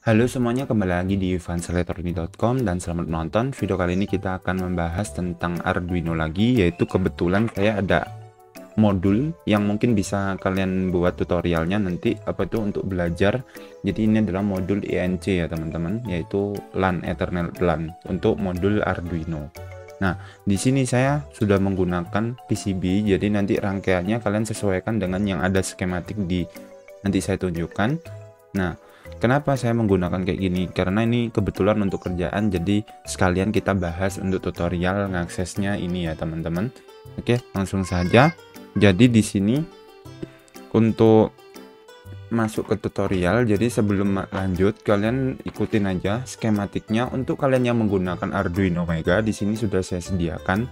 Halo semuanya, kembali lagi di vanselektronik.com dan selamat menonton. Video kali ini kita akan membahas tentang Arduino lagi, yaitu kebetulan saya ada modul yang mungkin bisa kalian buat tutorialnya nanti untuk belajar. Jadi ini adalah modul ENC ya teman-teman, yaitu LAN Ethernet LAN untuk modul Arduino. Nah, di sini saya sudah menggunakan PCB, jadi nanti rangkaiannya kalian sesuaikan dengan yang ada skematik di nanti saya tunjukkan. Nah, kenapa saya menggunakan kayak gini? Karena ini kebetulan untuk kerjaan, jadi sekalian kita bahas untuk tutorial ngaksesnya ini ya teman-teman. Oke, langsung saja. Jadi di sini untuk masuk ke tutorial, jadi sebelum lanjut kalian ikutin aja skematiknya. Untuk kalian yang menggunakan Arduino Mega, di sini sudah saya sediakan.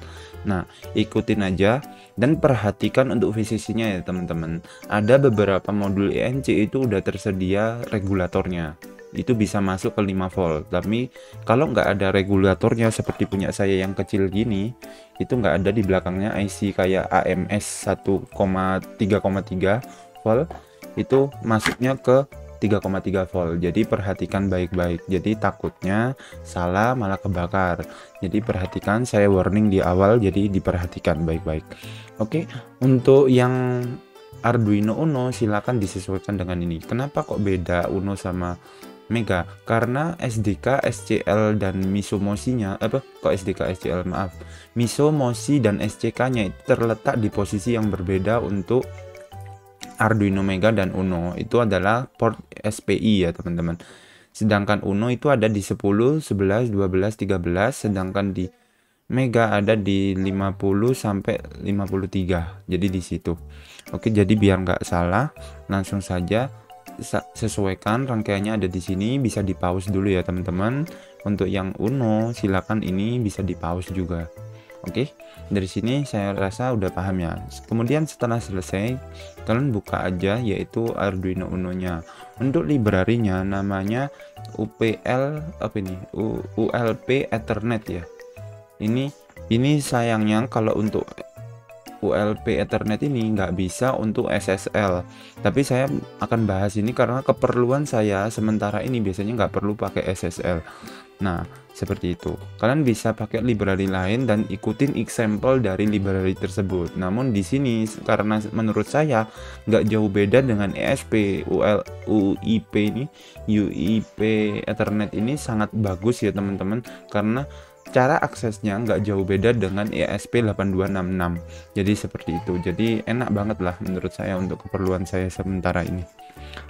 Nah, ikutin aja dan perhatikan untuk VCC-nya ya teman-teman. Ada beberapa modul ENC itu udah tersedia regulatornya, itu bisa masuk ke 5 volt. Tapi kalau nggak ada regulatornya seperti punya saya yang kecil gini, itu nggak ada di belakangnya IC kayak AMS 1,3,3 volt, itu masuknya ke 3,3 volt. Jadi perhatikan baik-baik, jadi takutnya salah malah kebakar. Jadi perhatikan, saya warning di awal, jadi diperhatikan baik-baik. Oke, untuk yang Arduino Uno silakan disesuaikan dengan ini. Kenapa kok beda Uno sama Mega? Karena SDK, SCL dan MISO MOSI-nya MISO MOSI dan SCK-nya itu terletak di posisi yang berbeda. Untuk Arduino Mega dan Uno itu adalah port SPI ya teman-teman. Sedangkan Uno itu ada di 10, 11, 12, 13, sedangkan di Mega ada di 50 sampai 53. Jadi di situ. Oke, jadi biar nggak salah, langsung saja sesuaikan rangkaiannya ada di sini. Bisa di pause dulu ya teman-teman. Untuk yang Uno silakan ini bisa di pause juga. Oke, dari sini saya rasa udah paham ya. Kemudian setelah selesai, kalian buka aja yaitu Arduino Uno-nya. Untuk library-nya namanya ULP Ethernet ya. Ini sayangnya kalau untuk ULP Ethernet ini nggak bisa untuk SSL. Tapi saya akan bahas ini karena keperluan saya sementara ini biasanya nggak perlu pakai SSL. Nah, seperti itu. Kalian bisa pakai library lain dan ikutin example dari library tersebut. Namun di sini karena menurut saya nggak jauh beda dengan ESP, UIP ini, UIP Ethernet ini sangat bagus ya teman-teman, karena cara aksesnya nggak jauh beda dengan ESP8266. Jadi seperti itu. Jadi enak banget lah menurut saya untuk keperluan saya sementara ini.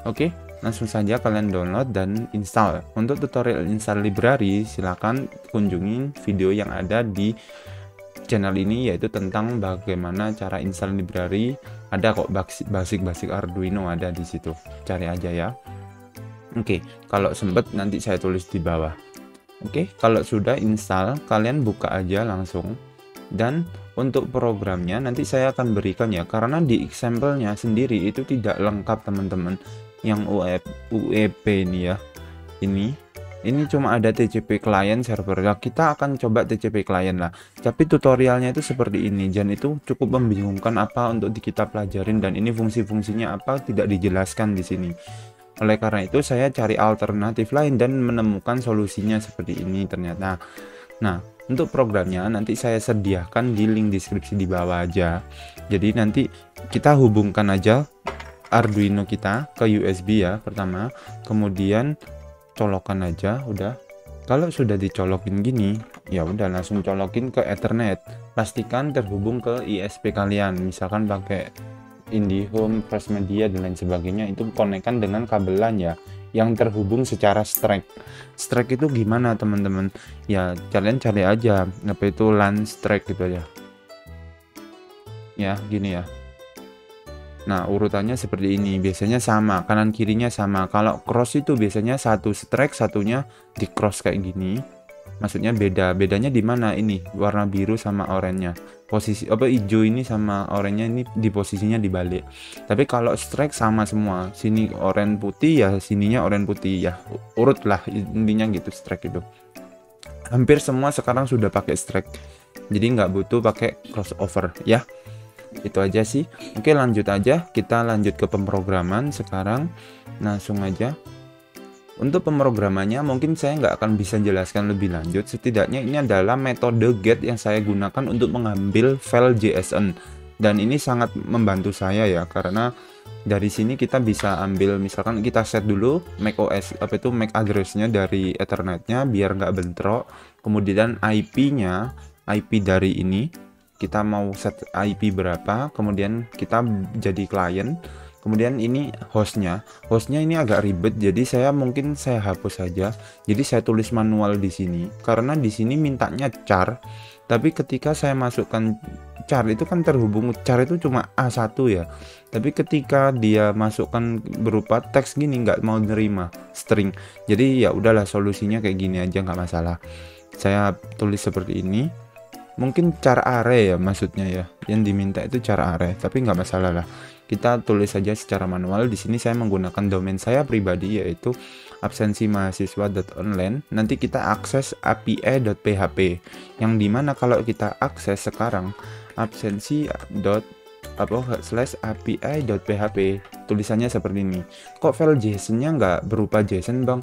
Oke, langsung saja kalian download dan install. Untuk tutorial install library silakan kunjungi video yang ada di channel ini, yaitu tentang bagaimana cara install library. Ada kok basic Arduino ada di situ. Cari aja ya. Oke, kalau sempet nanti saya tulis di bawah. Oke, kalau sudah install, kalian buka aja langsung. Dan untuk programnya nanti saya akan berikan ya, karena di example-nya sendiri itu tidak lengkap teman-teman. Yang UEP ini ya, ini cuma ada TCP client server. Nah, kita akan coba TCP client lah. Tapi tutorialnya itu seperti ini, dan itu cukup membingungkan apa untuk kita pelajarin, dan ini fungsi-fungsinya apa tidak dijelaskan di sini. Oleh karena itu saya cari alternatif lain dan menemukan solusinya seperti ini ternyata. Nah, untuk programnya nanti saya sediakan di link deskripsi di bawah aja. Jadi nanti kita hubungkan aja Arduino kita ke USB ya pertama, kemudian colokan aja udah. Kalau sudah dicolokin gini, ya udah langsung colokin ke Ethernet. Pastikan terhubung ke ISP kalian, misalkan pakai IndiHome, Fresh Media dan lain sebagainya, itu konekkan dengan kabel LAN ya, yang terhubung secara strike. Strike itu gimana teman-teman? Ya kalian cari aja itu LAN strike gitu ya. Ya gini ya. Nah urutannya seperti ini, biasanya sama, kanan kirinya sama. Kalau cross itu biasanya satu strike, satunya di cross kayak gini. Maksudnya bedanya di mana? Ini warna biru sama oranye, posisi hijau ini sama oranye ini di posisinya dibalik. Tapi kalau strike sama semua, sini oranye putih ya, sininya oranye putih ya, urut lah intinya gitu. Strike itu hampir semua sekarang sudah pakai strike, jadi nggak butuh pakai crossover ya. Itu aja sih. Oke, lanjut aja, kita lanjut ke pemrograman sekarang, langsung aja. Untuk pemrogramannya mungkin saya nggak akan bisa jelaskan lebih lanjut, setidaknya ini adalah metode get yang saya gunakan untuk mengambil file JSON, dan ini sangat membantu saya ya, karena dari sini kita bisa ambil, misalkan kita set dulu MAC OS MAC address-nya dari Ethernetnya biar nggak bentrok, kemudian IP-nya, IP dari ini kita mau set IP berapa, kemudian kita jadi klien. Kemudian ini hostnya ini agak ribet, jadi saya hapus saja. Jadi saya tulis manual di sini karena di sini mintanya char, tapi ketika saya masukkan char itu kan terhubung, char itu cuma A1 ya, tapi ketika dia masukkan berupa teks gini nggak mau nerima string. Jadi ya udahlah, solusinya kayak gini aja, nggak masalah. Saya tulis seperti ini, mungkin char array ya maksudnya ya, yang diminta itu char array, tapi nggak masalah lah, kita tulis saja secara manual. Di sini saya menggunakan domain saya pribadi yaitu absensimahasiswa.online. Nanti kita akses api.php, yang dimana kalau kita akses sekarang absensi.api.php tulisannya seperti ini. Kok file JSON-nya nggak berupa JSON bang?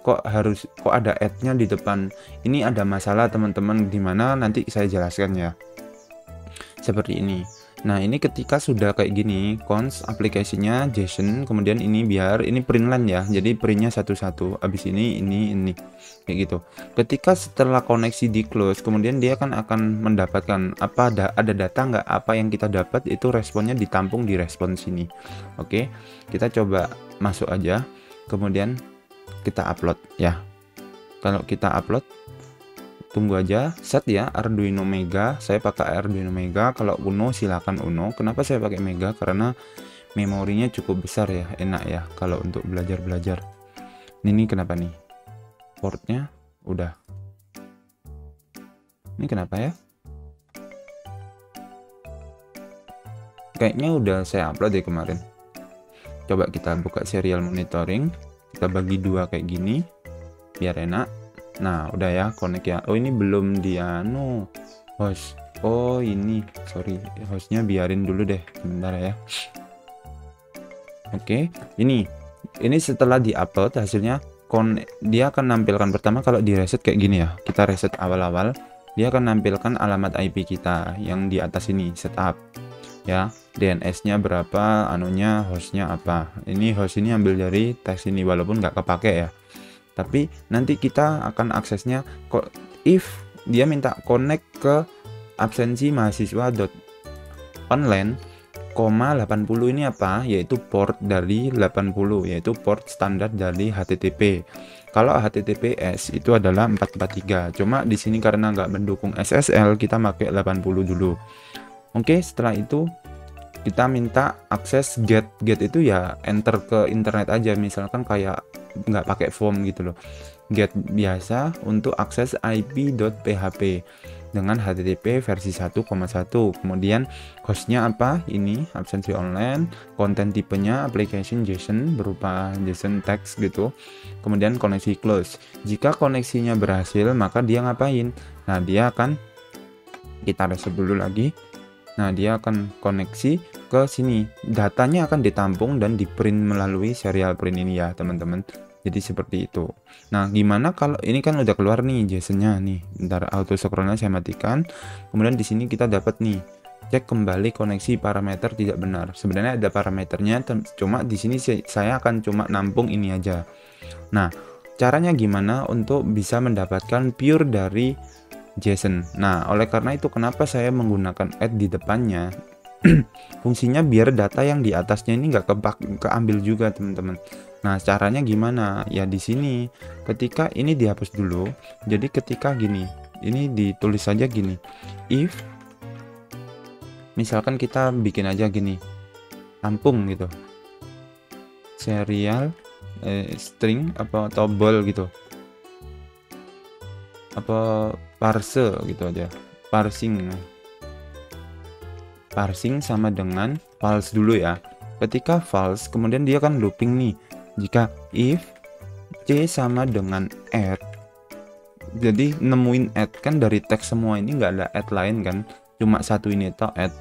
Kok ada add-nya di depan? Ini ada masalah teman-teman, dimana nanti saya jelaskan ya. Seperti ini. Nah, ini ketika sudah kayak gini, cons aplikasinya JSON, kemudian ini biar ini print line ya. Jadi printnya satu-satu. Habis ini kayak gitu. Ketika setelah koneksi di close, kemudian dia kan akan mendapatkan apa, ada data nggak, apa yang kita dapat itu responnya ditampung di respon sini. Oke, kita coba masuk aja. Kemudian kita upload ya. Kalau kita upload, tunggu aja set ya, Arduino Mega. Saya pakai Arduino Mega. Kalau Uno silakan Uno. Kenapa saya pakai Mega? Karena memorinya cukup besar ya, enak ya kalau untuk belajar. Ini kenapa nih? Portnya udah. Ini kenapa ya? Kayaknya udah saya upload deh kemarin. Coba kita buka serial monitoring. Kita bagi dua kayak gini biar enak. Nah, udah ya, connect ya. Oh, ini belum dia host. Oh, ini sorry, hostnya biarin dulu deh sebentar ya. Oke, ini setelah di-upload hasilnya dia akan nampilkan pertama kalau di reset kayak gini ya. Kita reset awal-awal, dia akan nampilkan alamat IP kita yang di atas ini, setup ya. DNS-nya berapa, anunya, hostnya apa. Ini host ini ambil dari teks ini walaupun nggak kepake ya. Tapi nanti kita akan aksesnya if dia minta connect ke absensimahasiswa.online, 80 ini apa? Yaitu port dari 80, yaitu port standar dari HTTP. Kalau HTTPS itu adalah 443. Cuma di sini karena nggak mendukung SSL, kita pakai 80 dulu. Oke, setelah itu kita minta akses get itu ya enter ke internet aja, misalkan kayak nggak pakai form gitu loh, get biasa untuk akses ip.php dengan HTTP versi 1,1. kemudian hostnya apa, ini absensi online, konten tipenya application JSON berupa JSON text gitu, kemudian koneksi close. Jika koneksinya berhasil maka dia ngapain? Nah, dia akan, kita reset dulu lagi. Nah, dia akan koneksi ke sini, datanya akan ditampung dan di print melalui serial print ini ya teman-teman. Jadi seperti itu. Nah, gimana kalau ini kan udah keluar nih JSON-nya nih. Ntar auto scroll-nya saya matikan. Kemudian di sini kita dapat nih, cek kembali koneksi parameter tidak benar. Sebenarnya ada parameternya, cuma di sini saya akan cuma nampung ini aja. Nah, caranya gimana untuk bisa mendapatkan pure dari JSON? Nah, oleh karena itu kenapa saya menggunakan add di depannya. Fungsinya biar data yang di atasnya ini nggak keambil juga teman-teman. Nah, caranya gimana? Ya di sini, ketika ini dihapus dulu. Jadi ketika gini, ini ditulis saja gini, if misalkan kita bikin aja gini, tampung gitu, serial string apa tobel gitu, apa parse gitu aja, parsing sama dengan false dulu ya. Ketika false, kemudian dia kan looping nih. Jika if c sama dengan add, jadi nemuin add kan dari teks semua ini nggak ada add lain kan, cuma satu ini atau add,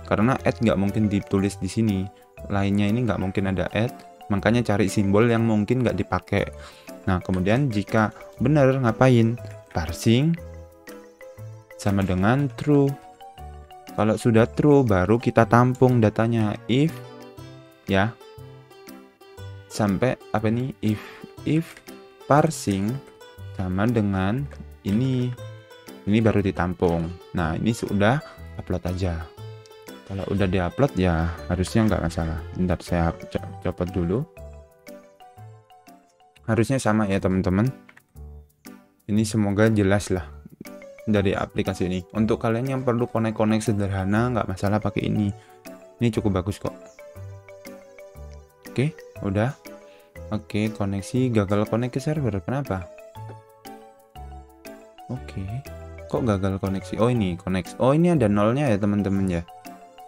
karena add nggak mungkin ditulis di sini, lainnya ini nggak mungkin ada add, makanya cari simbol yang mungkin nggak dipakai. Nah, kemudian jika benar ngapain? Parsing sama dengan true. Kalau sudah true baru kita tampung datanya. If ya sampai apa nih? If parsing sama dengan ini baru ditampung. Nah, ini sudah upload aja. Kalau udah diupload ya harusnya nggak masalah. Bentar saya copot dulu. Harusnya sama ya teman-teman. Ini semoga jelas lah dari aplikasi ini. Untuk kalian yang perlu connect sederhana nggak masalah pakai ini. Ini cukup bagus kok. Oke, udah. Oke, koneksi gagal connect ke server. Kenapa? Oke. Kok gagal koneksi? Oh, ini connect. Oh, ini ada nolnya ya teman-teman ya.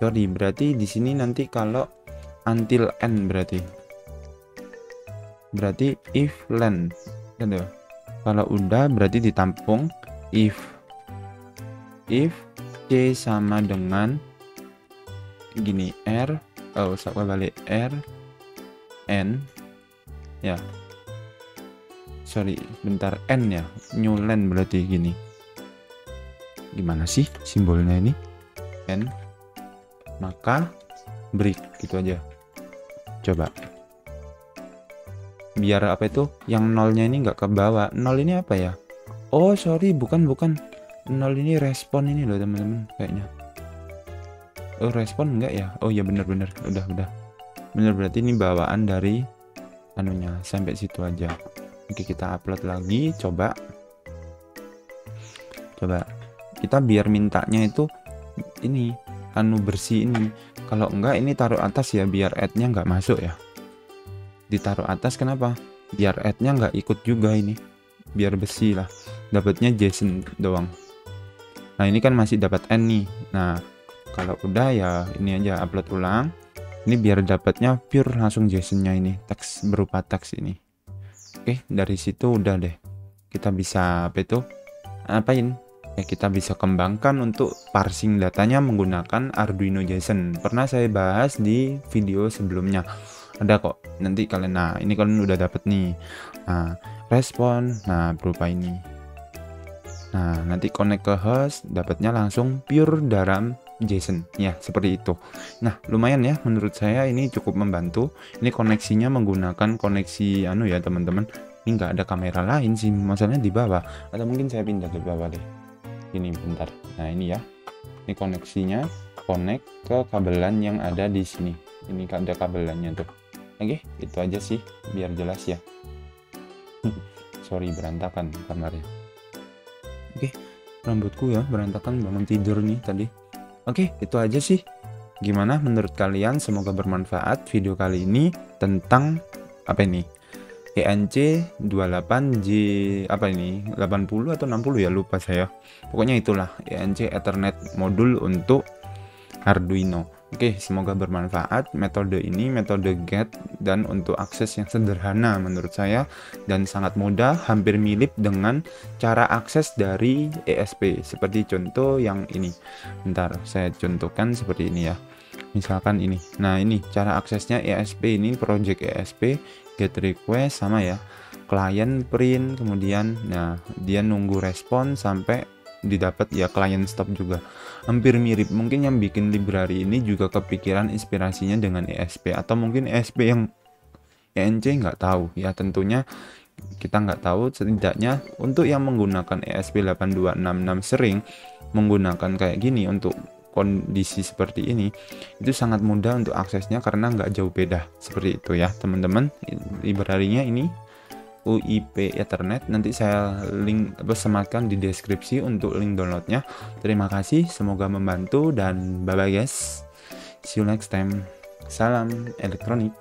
Sorry, berarti di sini nanti kalau until end berarti if len. Aduh. Kalau udah berarti ditampung if c sama dengan gini r balik r n ya. Sorry, bentar n ya. New len berarti gini. Gimana sih simbolnya ini? N maka break gitu aja. Coba biar apa itu yang nolnya ini nggak ke bawah. Nol ini apa ya? Oh sorry, bukan nol ini respon ini loh teman-teman kayaknya. Oh respon enggak ya? Oh ya bener-bener udah bener, berarti ini bawaan dari anunya. Sampai situ aja. Oke, kita upload lagi. Coba kita biar mintanya itu ini bersih ini. Kalau enggak ini taruh atas ya biar add-nya nggak masuk ya. Ditaruh atas kenapa? Biar add-nya nggak ikut juga ini. Biar bersih lah. Dapatnya JSON doang. Nah, ini kan masih dapat N nih. Nah, kalau udah ya ini aja upload ulang. Ini biar dapatnya pure langsung JSON-nya ini, teks berupa teks ini. Oke, dari situ udah deh. Kita bisa apa itu? Apain? Ya, kita bisa kembangkan untuk parsing datanya menggunakan Arduino JSON. Pernah saya bahas di video sebelumnya. Ada kok. Nanti kalian, nah ini kalian udah dapet nih. Nah, respon, nah berupa ini. Nah, nanti connect ke host, dapatnya langsung pure dalam JSON. Ya, seperti itu. Nah, lumayan ya. Menurut saya ini cukup membantu. Ini koneksinya menggunakan koneksi ya teman-teman. Ini nggak ada kamera lain sih. Masalahnya di bawah. Atau mungkin saya pindah ke bawah deh. Ini bentar. Nah ini ya, ini koneksinya connect ke kabelan yang ada di sini. Ini ada kabelannya tuh. Oke, itu aja sih biar jelas ya. Sorry berantakan kamarnya. Oke, rambutku ya berantakan bangun tidur nih tadi. Oke, itu aja sih. Gimana menurut kalian? Semoga bermanfaat video kali ini tentang apa ini? ENC28J apa ini 80 atau 60 ya, lupa saya. Pokoknya itulah ENC Ethernet modul untuk Arduino. Oke, semoga bermanfaat. Metode ini metode get dan untuk akses yang sederhana menurut saya dan sangat mudah, hampir mirip dengan cara akses dari ESP. Seperti contoh yang ini. Bentar, saya contohkan seperti ini ya. Misalkan ini. Nah, ini cara aksesnya ESP ini, project ESP, get request sama ya. Client print, kemudian nah dia nunggu respon sampai didapat ya, client stop juga. Hampir mirip. Mungkin yang bikin library ini juga kepikiran inspirasinya dengan ESP atau mungkin ESP yang ENC nggak tahu ya, tentunya kita nggak tahu. Setidaknya untuk yang menggunakan ESP8266 sering menggunakan kayak gini untuk kondisi seperti ini, itu sangat mudah untuk aksesnya karena nggak jauh beda seperti itu ya teman-teman. Library-nya ini UIP Ethernet, nanti saya link sematkan di deskripsi untuk link downloadnya. Terima kasih, semoga membantu dan bye bye guys, see you next time. Salam elektronik.